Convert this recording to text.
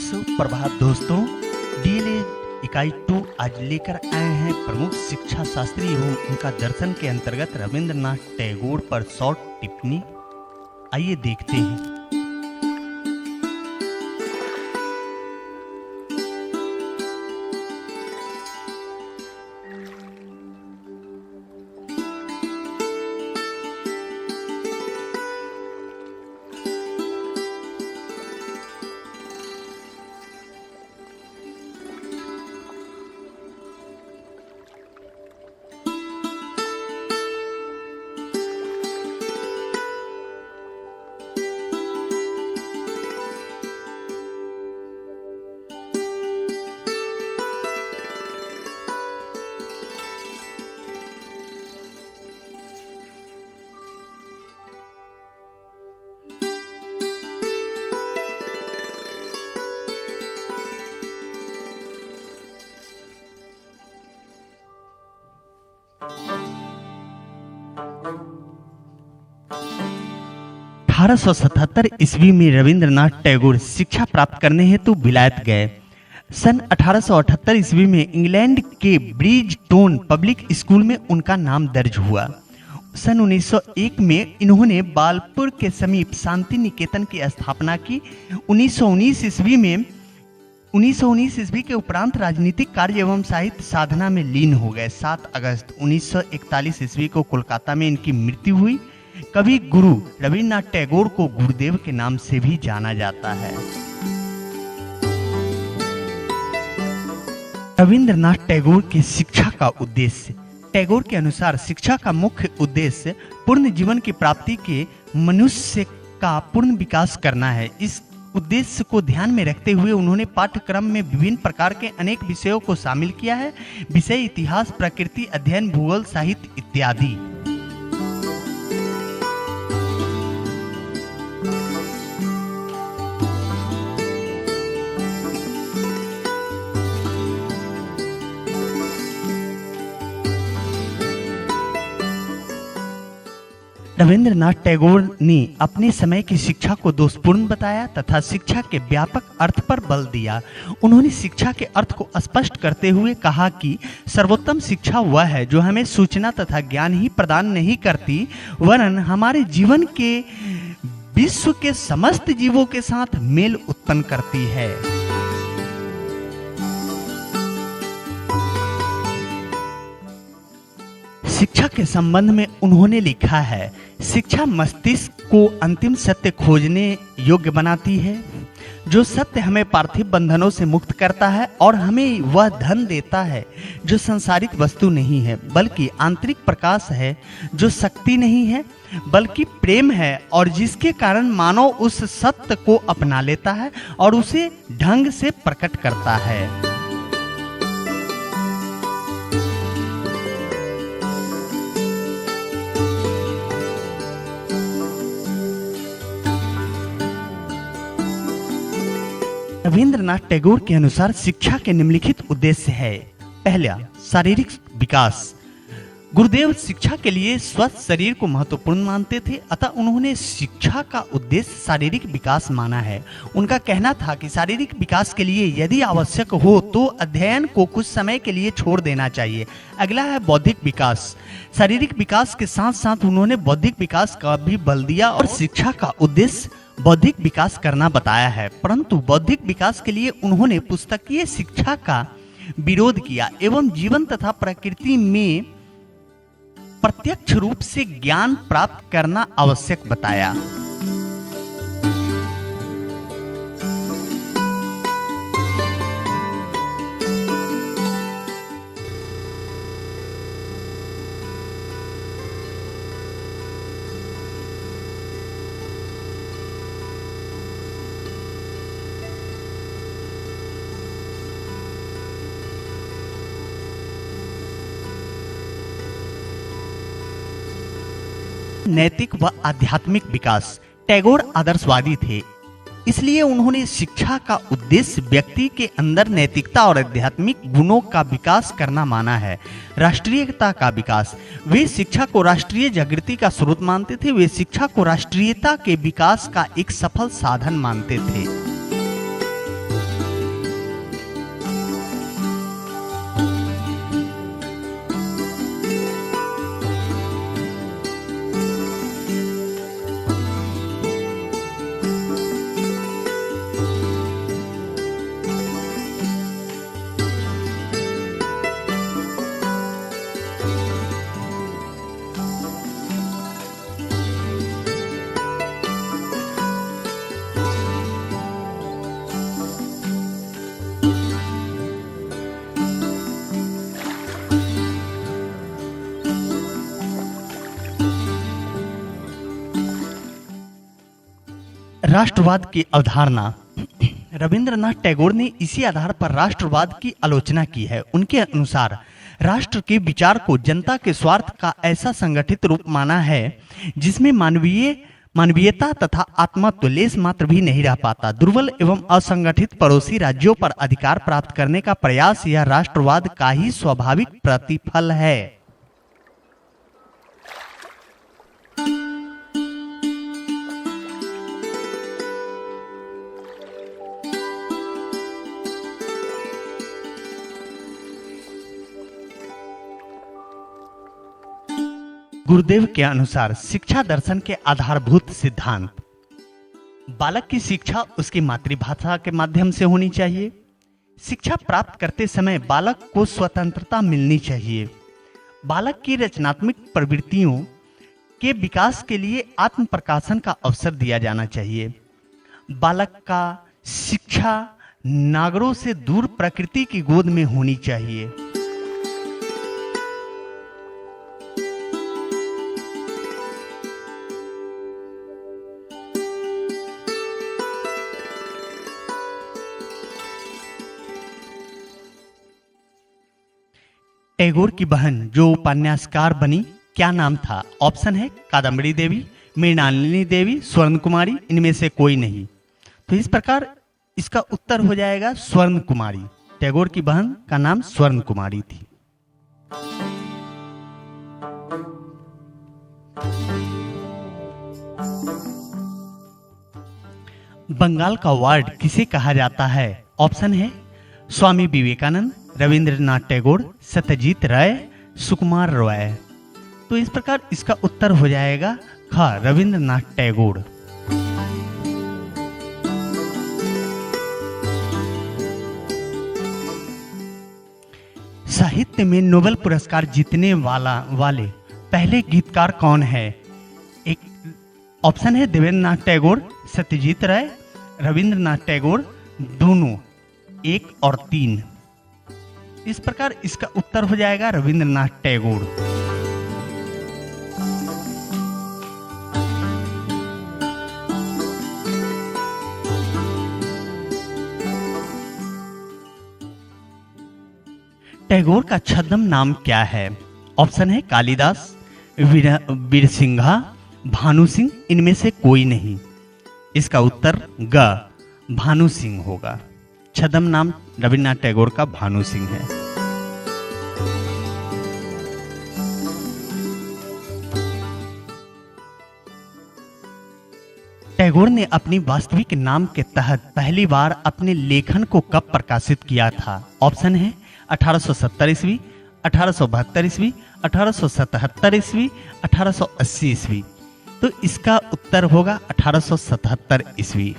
सुप्रभात दोस्तों। डीएलएड इकाई 2 आज लेकर आए हैं प्रमुख शिक्षा शास्त्री एवं उनका दर्शन के अंतर्गत रविंद्रनाथ टैगोर पर शॉर्ट टिप्पणी। आइए देखते हैं। अठारह 1877 ईस्वी में रविंद्रनाथ टैगोर शिक्षा प्राप्त करने हेतु विलायत गए। सन 1878 ईस्वी में इंग्लैंड के ब्रिजटोन पब्लिक स्कूल में उनका नाम दर्ज हुआ। सन 1901 में इन्होंने बालपुर के समीप शांति निकेतन की स्थापना की। 1919 ईस्वी के उपरांत राजनीतिक कार्य एवं साहित्य साधना में लीन हो गए। 7 अगस्त 1941 ईस्वी को कोलकाता में इनकी मृत्यु हुई। कवि गुरु रविन्द्रनाथ टैगोर को गुरुदेव के नाम से भी जाना जाता है। रविंद्रनाथ टैगोर की शिक्षा का उद्देश्य। टैगोर के अनुसार शिक्षा का मुख्य उद्देश्य पूर्ण जीवन की प्राप्ति के मनुष्य का पूर्ण विकास करना है। इस उद्देश्य को ध्यान में रखते हुए उन्होंने पाठ्यक्रम में विभिन्न प्रकार के अनेक विषयों को शामिल किया है। विषय इतिहास, प्रकृति अध्ययन, भूगोल, साहित्य इत्यादि। रविंद्रनाथ टैगोर ने अपने समय की शिक्षा को दोषपूर्ण बताया तथा शिक्षा के व्यापक अर्थ पर बल दिया। उन्होंने शिक्षा के अर्थ को स्पष्ट करते हुए कहा कि सर्वोत्तम शिक्षा वह है जो हमें सूचना तथा ज्ञान ही प्रदान नहीं करती, वरन हमारे जीवन के विश्व के समस्त जीवों के साथ मेल उत्पन्न करती है। शिक्षा के संबंध में उन्होंने लिखा है, शिक्षा मस्तिष्क को अंतिम सत्य खोजने योग्य बनाती है। जो सत्य हमें पार्थिव बंधनों से मुक्त करता है और हमें वह धन देता है जो सांसारिक वस्तु नहीं है बल्कि आंतरिक प्रकाश है, जो शक्ति नहीं है बल्कि प्रेम है और जिसके कारण मानव उस सत्य को अपना लेता है और उसे ढंग से प्रकट करता है। रविंद्रनाथ टैगोर के अनुसार शिक्षा के निम्नलिखित उद्देश्य है। पहला, शारीरिक विकास। गुरुदेव शिक्षा के लिए स्वस्थ शरीर को महत्वपूर्ण मानते थे, अतः उन्होंने शिक्षा का उद्देश्य शारीरिक विकास माना है। उनका कहना था कि शारीरिक विकास के लिए यदि आवश्यक हो तो अध्ययन को कुछ समय के लिए छोड़ देना चाहिए। अगला है बौद्धिक विकास। शारीरिक विकास के साथ साथ उन्होंने बौद्धिक विकास का भी बल दिया और शिक्षा का उद्देश्य बौद्धिक विकास करना बताया है। परंतु बौद्धिक विकास के लिए उन्होंने पुस्तकीय शिक्षा का विरोध किया एवं जीवन तथा प्रकृति में प्रत्यक्ष रूप से ज्ञान प्राप्त करना आवश्यक बताया। नैतिक व आध्यात्मिक विकास। टैगोर आदर्शवादी थे, इसलिए उन्होंने शिक्षा का उद्देश्य व्यक्ति के अंदर नैतिकता और आध्यात्मिक गुणों का विकास करना माना है। राष्ट्रीयता का विकास। वे शिक्षा को राष्ट्रीय जागृति का स्रोत मानते थे। वे शिक्षा को राष्ट्रीयता के विकास का एक सफल साधन मानते थे। राष्ट्रवाद की अवधारणा। रविंद्रनाथ टैगोर ने इसी आधार पर राष्ट्रवाद की आलोचना की है। उनके अनुसार राष्ट्र के विचार को जनता के स्वार्थ का ऐसा संगठित रूप माना है जिसमें मानवीयता तथा आत्मत्व लेस मात्र भी नहीं रह पाता। दुर्बल एवं असंगठित पड़ोसी राज्यों पर अधिकार प्राप्त करने का प्रयास यह राष्ट्रवाद का ही स्वाभाविक प्रतिफल है। गुरुदेव के अनुसार शिक्षा दर्शन के आधारभूत सिद्धांत। बालक की शिक्षा उसकी मातृभाषा के माध्यम से होनी चाहिए। शिक्षा प्राप्त करते समय बालक को स्वतंत्रता मिलनी चाहिए। बालक की रचनात्मक प्रवृत्तियों के विकास के लिए आत्म प्रकाशन का अवसर दिया जाना चाहिए। बालक का शिक्षा नागरों से दूर प्रकृति की गोद में होनी चाहिए। टैगोर की बहन जो उपन्यासकार बनी, क्या नाम था? ऑप्शन है कादम्बरी देवी, मृणालिनी देवी, स्वर्ण कुमारी, इनमें से कोई नहीं। तो इस प्रकार इसका उत्तर हो जाएगा स्वर्ण कुमारी। टैगोर की बहन का नाम स्वर्ण कुमारी थी। बंगाल का वार्ड किसे कहा जाता है? ऑप्शन है स्वामी विवेकानंद, रविंद्रनाथ टैगोर, सत्यजीत राय, सुकुमार रॉय। तो इस प्रकार इसका उत्तर हो जाएगा ख, रविंद्रनाथ टैगोर। साहित्य में नोबेल पुरस्कार जीतने वाले पहले गीतकार कौन है? एक ऑप्शन है देवेंद्रनाथ टैगोर, सत्यजीत राय, रविंद्रनाथ टैगोर, दोनों 1 और 3। इस प्रकार इसका उत्तर हो जाएगा रविंद्रनाथ टैगोर। टैगोर का छद्म नाम क्या है? ऑप्शन है कालिदास, वीरसिंघा, भानु सिंह, इनमें से कोई नहीं। इसका उत्तर ग, भानु सिंह होगा। छद्म नाम रविन्द्रनाथ टैगोर का भानु सिंह है। टैगोर ने अपनी वास्तविक नाम के तहत पहली बार अपने लेखन को कब प्रकाशित किया था? ऑप्शन है 1870 ईस्वी, 1872 ईस्वी, 1877 ईस्वी, 1880 ईस्वी। तो इसका उत्तर होगा 1877 ईस्वी।